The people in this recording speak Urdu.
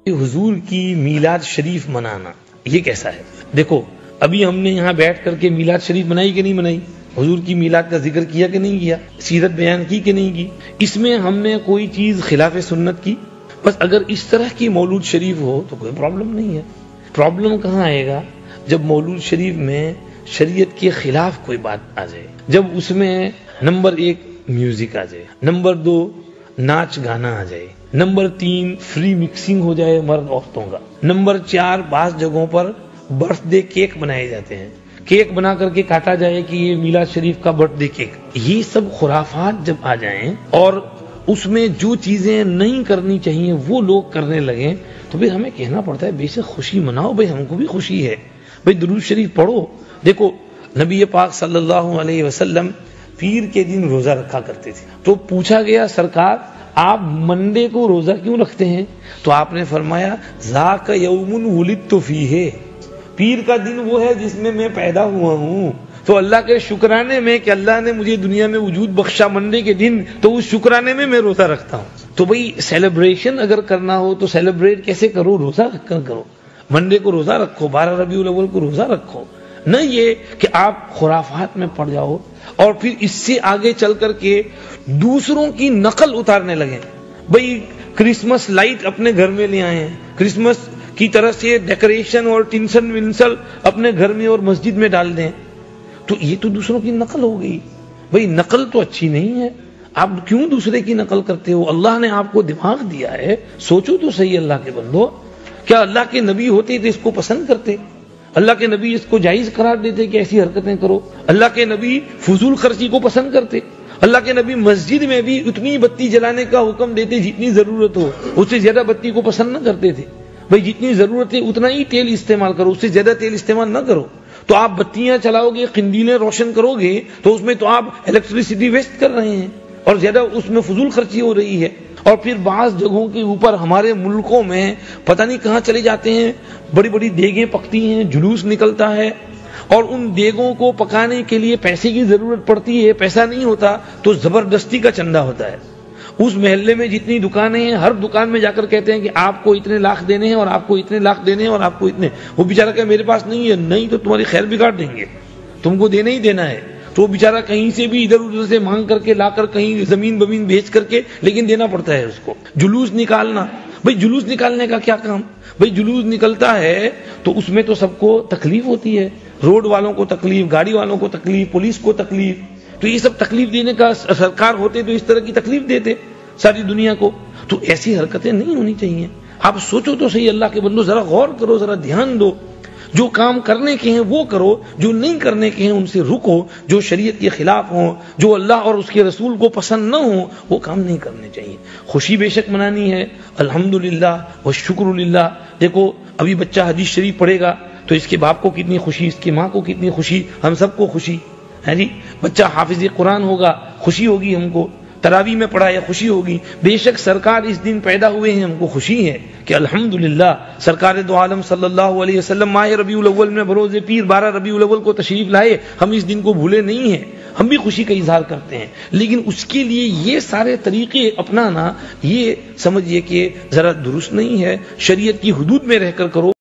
حضور کی میلاد شریف منانا یہ کیسا ہے؟ دیکھو ابھی ہم نے یہاں بیٹھ کر کے میلاد شریف منائی کہ نہیں منائی؟ حضور کی میلاد کا ذکر کیا کہ نہیں کیا؟ سیرت بیان کی کہ نہیں کی؟ اس میں ہم نے کوئی چیز خلاف سنت کی؟ بس اگر اس طرح کی مولود شریف ہو تو کوئی پرابلم نہیں ہے۔ پرابلم کہاں آئے گا؟ جب مولود شریف میں شریعت کے خلاف کوئی بات آ جائے، جب اس میں نمبر 1 میوزک آ جائے، نمبر 2 ناچ گانا آ جائے، نمبر 3 فری مکسنگ ہو جائے مرد عورتوں کا، نمبر 4 بعض جگہوں پر برتھ ڈے کیک بنائے جاتے ہیں، کیک بنا کر کے کاٹا جائے کہ یہ میلاد شریف کا برتھ ڈے کیک۔ یہ سب خرافات جب آ جائیں اور اس میں جو چیزیں نہیں کرنی چاہیے وہ لوگ کرنے لگیں تو پھر ہمیں کہنا پڑتا ہے بے شک خوشی مناؤ، بھائی ہم کو بھی خوشی ہے، بھائی درود شریف پڑھو۔ دیکھو نبی پاک صلی اللہ علیہ وسلم پیر کے دن روزہ رکھا کرتے تھے، تو پوچھا گیا سرکار آپ منڈے کو روزہ کیوں رکھتے ہیں؟ تو آپ نے فرمایا ذاک یوم ولدت فیہ، پیر کا دن وہ ہے جس میں میں پیدا ہوا ہوں، تو اللہ کے شکرانے میں کہ اللہ نے مجھے دنیا میں وجود بخشا منڈے کے دن، تو اس شکرانے میں میں روزہ رکھتا ہوں۔ تو بھئی سیلیبریشن اگر کرنا ہو تو سیلیبریٹ کیسے کرو؟ روزہ رکھ کر کرو، منڈے کو روزہ رکھو، 12 ربیع الاول کو روزہ رکھو، نہ یہ کہ آپ خرافات میں پڑ جاؤ اور پھر اس سے آگے چل کر کے دوسروں کی نقل اتارنے لگیں۔ بھئی کرسمس لائٹ اپنے گھر میں لے آئے ہیں، کرسمس کی طرح سے ڈیکوریشن اور ٹنسن ونسل اپنے گھر میں اور مسجد میں ڈال دیں، تو یہ تو دوسروں کی نقل ہو گئی۔ بھئی نقل تو اچھی نہیں ہے، آپ کیوں دوسرے کی نقل کرتے ہو؟ اللہ نے آپ کو دماغ دیا ہے، سوچو تو صحیح اللہ کے بندو، کیا اللہ کے نبی ہوتے تو اس کو پسند کرتے؟ اللہ کے نبی اس کو جائز قرار دیتے کہ ایسی حرکتیں کرو؟ اللہ کے نبی فضول خرچی کو پسند کرتے؟ اللہ کے نبی مسجد میں بھی اتنی بتی جلانے کا حکم دیتے جتنی ضرورت ہو، اس سے زیادہ بتی کو پسند نہ کرتے تھے؟ بھئی جتنی ضرورت ہے اتنا ہی تیل استعمال کرو، اس سے زیادہ تیل استعمال نہ کرو۔ تو آپ بتیاں چلاؤ گے، قندیلیں روشن کرو گے تو اس میں تو آپ الیکٹریسٹی ویسٹ کر رہے ہیں اور زیادہ اس میں فضول خرچی ہو رہی ہے۔ اور پھر بعض جگہوں کے اوپر ہمارے ملکوں میں پتہ نہیں کہاں چلے جاتے ہیں، بڑی بڑی دیگیں پکتی ہیں، جلوس نکلتا ہے اور ان دیگوں کو پکانے کے لیے پیسے کی ضرورت پڑتی ہے، پیسہ نہیں ہوتا تو زبردستی کا چندہ ہوتا ہے۔ اس محلے میں جتنی دکانیں ہیں ہر دکان میں جا کر کہتے ہیں کہ آپ کو اتنے لاکھ دینے ہیں اور آپ کو اتنے لاکھ دینے ہیں اور آپ کو اتنے، وہ بیچارہ کہ میرے پاس نہیں ہے، نہیں تو تمہاری خیر بگاڑ دیں گے، تم کو دینا ہی دینا ہے، تو وہ بیچارہ کہیں سے بھی ادھر ادھر سے مانگ کر کے لا کر کہیں زمین بمین بیچ کر کے لیکن دینا پڑتا ہے اس کو۔ جلوس نکالنا، بھئی جلوس نکالنے کا کیا کام؟ بھئی جلوس نکلتا ہے تو اس میں تو سب کو تکلیف ہوتی ہے، روڈ والوں کو تکلیف، گاڑی والوں کو تکلیف، پولیس کو تکلیف، تو یہ سب تکلیف دینے کا سرکار ہوتے تو اس طرح کی تکلیف دیتے ساری دنیا کو، تو ایسی حرکتیں نہیں ہونی چاہیے۔ آپ سوچو تو صحیح اللہ کے بندو، ذرا غور کرو، ذرا دھیان دو، جو کام کرنے کے ہیں وہ کرو، جو نہیں کرنے کے ہیں ان سے رکو، جو شریعت کے خلاف ہوں، جو اللہ اور اس کے رسول کو پسند نہ ہوں وہ کام نہیں کرنے چاہیے۔ خوشی بے شک منانی ہے، الحمدللہ والشکر للہ۔ دیکھو ابھی بچہ حدیث شریف پڑھے گا تو اس کے باپ کو کتنی خوشی، اس کی ماں کو کتنی خوشی، ہم سب کو خوشی ہے جی۔ بچہ حافظ قرآن ہوگا، خوشی ہوگی ہم کو، تراویح میں پڑھا ہے خوشی ہوگی۔ بے شک سرکار اس دن پیدا ہوئے ہیں، ہم کو خوشی ہے کہ الحمدللہ سرکار دو عالم صلی اللہ علیہ وسلم ماہ ربیع الاول میں بروز پیر 12 ربیع الاول کو تشریف لائے، ہم اس دن کو بھولے نہیں ہیں، ہم بھی خوشی کا اظہار کرتے ہیں، لیکن اس کے لیے یہ سارے طریقے اپنانا یہ سمجھیے کہ ذرا درست نہیں ہے۔ شریعت کی حدود میں رہ کر کرو۔